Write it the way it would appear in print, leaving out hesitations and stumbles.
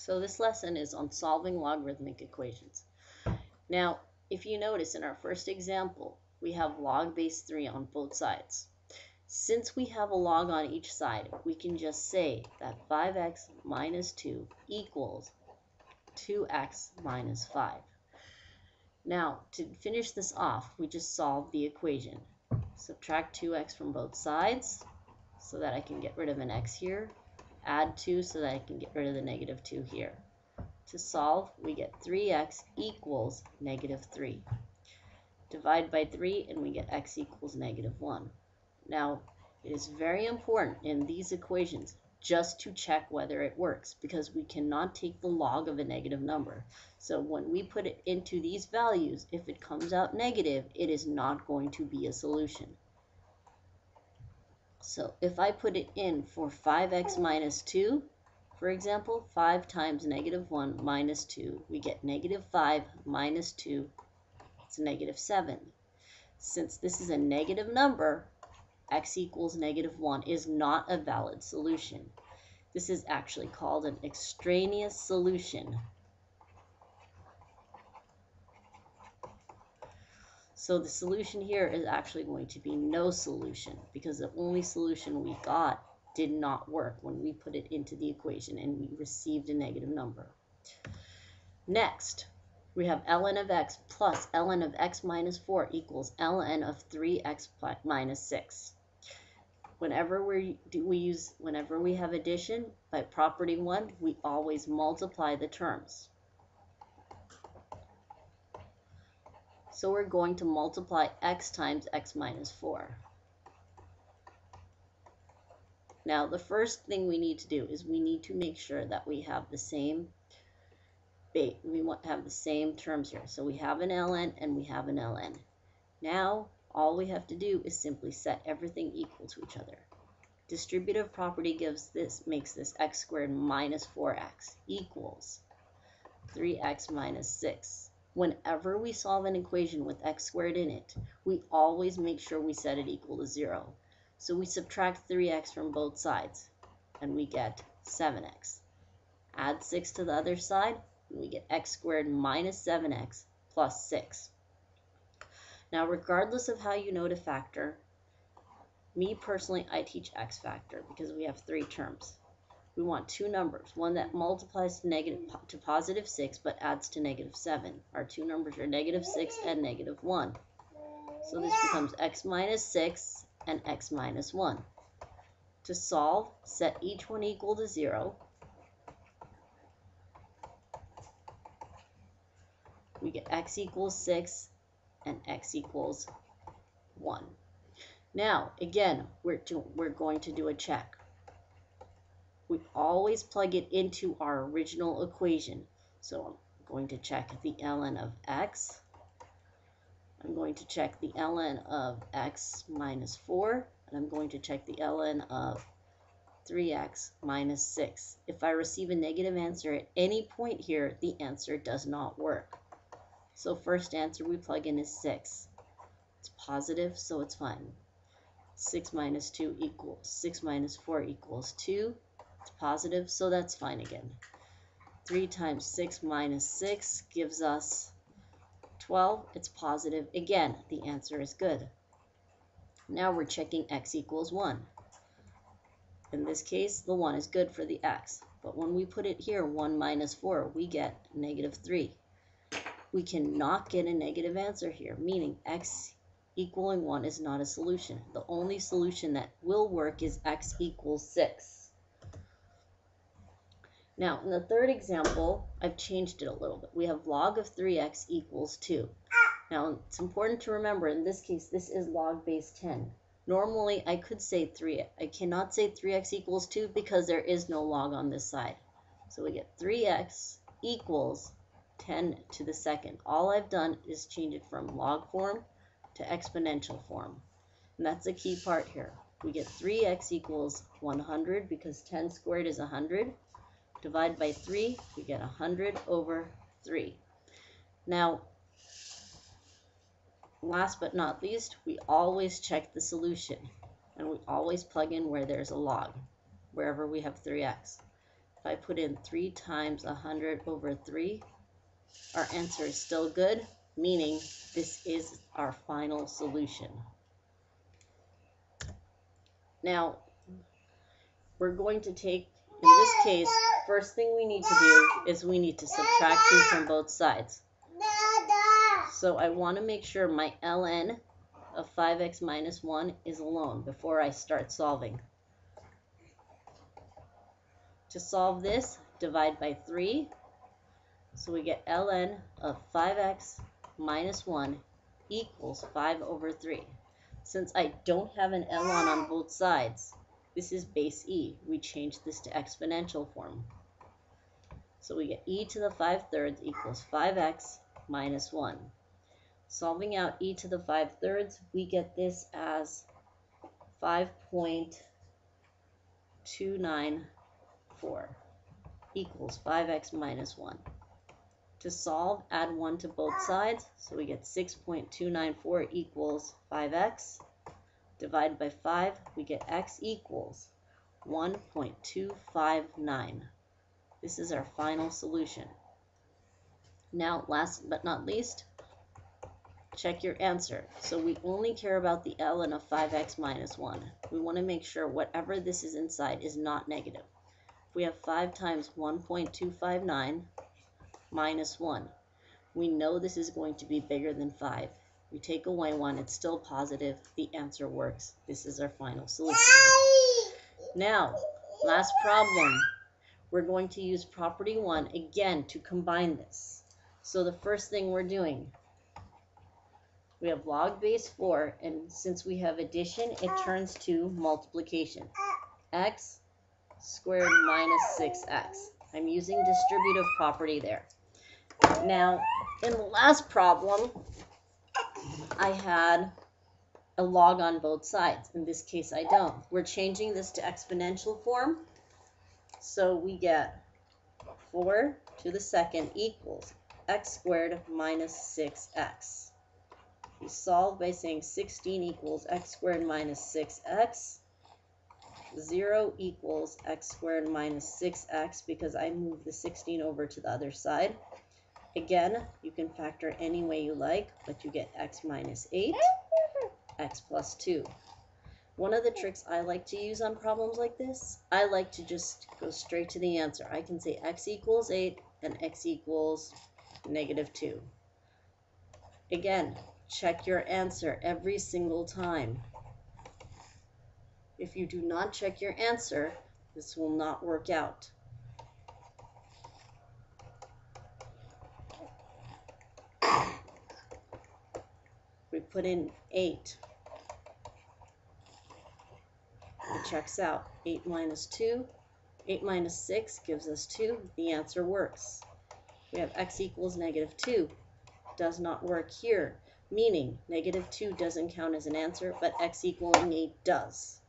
So this lesson is on solving logarithmic equations. Now, if you notice in our first example, we have log base 3 on both sides. Since we have a log on each side, we can just say that 5x minus 2 equals 2x minus 5. Now, to finish this off, we just solve the equation. Subtract 2x from both sides so that I can get rid of an x here. Add 2 so that I can get rid of the negative 2 here. To solve, we get 3x equals negative 3. Divide by 3 and we get x equals negative 1. Now, it is very important in these equations just to check whether it works, because we cannot take the log of a negative number. So when we put it into these values, if it comes out negative, it is not going to be a solution. So if I put it in for 5x minus 2, for example, 5 times negative 1 minus 2, we get negative 5 minus 2, it's negative 7. Since this is a negative number, x equals negative 1 is not a valid solution. This is actually called an extraneous solution. So the solution here is actually going to be no solution, because the only solution we got did not work when we put it into the equation and we received a negative number. Next, we have ln of x plus ln of x minus 4 equals ln of 3x minus 6. Whenever we have addition, by property 1, we always multiply the terms. So we're going to multiply x times x minus 4. Now, the first thing we need to do is we need to make sure that we have the same terms here. So we have an ln and we have an ln. Now, all we have to do is simply set everything equal to each other. Distributive property makes this x squared minus 4x equals 3x minus 6. Whenever we solve an equation with x squared in it, we always make sure we set it equal to 0. So we subtract 3x from both sides, and we get 7x. Add 6 to the other side, and we get x squared minus 7x plus 6. Now, regardless of how you know to factor, me personally, I teach x factor because we have 3 terms. We want 2 numbers, one that multiplies to positive 6 but adds to negative 7. Our 2 numbers are negative 6 and negative 1. So this becomes x minus 6 and x minus 1. To solve, set each one equal to 0. We get x equals 6 and x equals 1. Now, again, we're going to do a check. We always plug it into our original equation. So I'm going to check the ln of x. I'm going to check the ln of x minus 4. And I'm going to check the ln of 3x minus 6. If I receive a negative answer at any point here, the answer does not work. So first answer we plug in is 6. It's positive, so it's fine. 6 minus 4 equals 2. It's positive, so that's fine again. 3 times 6 minus 6 gives us 12. It's positive. Again, the answer is good. Now we're checking x equals 1. In this case, the 1 is good for the x. But when we put it here, 1 minus 4, we get negative 3. We cannot get a negative answer here, meaning x equaling 1 is not a solution. The only solution that will work is x equals 6. Now, in the third example, I've changed it a little bit. We have log of 3x equals 2. Now, it's important to remember, in this case, this is log base 10. Normally, I could say 3. I cannot say 3x equals 2 because there is no log on this side. So we get 3x equals 10 to the second. All I've done is change it from log form to exponential form. And that's the key part here. We get 3x equals 100 because 10 squared is 100. Divide by 3, we get 100 over 3. Now, last but not least, we always check the solution. And we always plug in where there's a log, wherever we have 3x. If I put in 3 times 100 over 3, our answer is still good, meaning this is our final solution. Now, we're going to take, in this case, first thing we need to do is we need to subtract 2 from both sides. So I want to make sure my ln of 5x minus 1 is alone before I start solving. To solve this, divide by 3. So we get ln of 5x minus 1 equals 5 over 3. Since I don't have an ln on both sides, this is base e. We change this to exponential form. So we get e to the 5/3 equals 5x minus 1. Solving out e to the 5/3, we get this as 5.294 equals 5x minus 1. To solve, add 1 to both sides, so we get 6.294 equals 5x. Divide by 5, we get x equals 1.259. This is our final solution. Now, last but not least, check your answer. So we only care about the ln of 5x minus 1. We want to make sure whatever this is inside is not negative. If we have 5 times 1.259 minus 1, we know this is going to be bigger than 5. We take away 1, it's still positive. The answer works. This is our final solution. Now, last problem. We're going to use property 1 again to combine this. So the first thing we're doing, we have log base 4, and since we have addition, it turns to multiplication. X squared minus 6x. I'm using distributive property there. Now, in the last problem, I had a log on both sides. In this case, I don't. We're changing this to exponential form. So we get 4 to the second equals x squared minus 6x. We solve by saying 16 equals x squared minus 6x. 0 equals x squared minus 6x because I moved the 16 over to the other side. Again, you can factor any way you like, but you get x minus 8, x plus 2. One of the tricks I like to use on problems like this, I like to just go straight to the answer. I can say x equals 8 and x equals negative 2. Again, check your answer every single time. If you do not check your answer, this will not work out. We put in 8. It checks out. 8 minus 2. 8 minus 6 gives us 2. The answer works. We have x equals negative 2. Does not work here, meaning negative 2 doesn't count as an answer, but x equaling 8 does.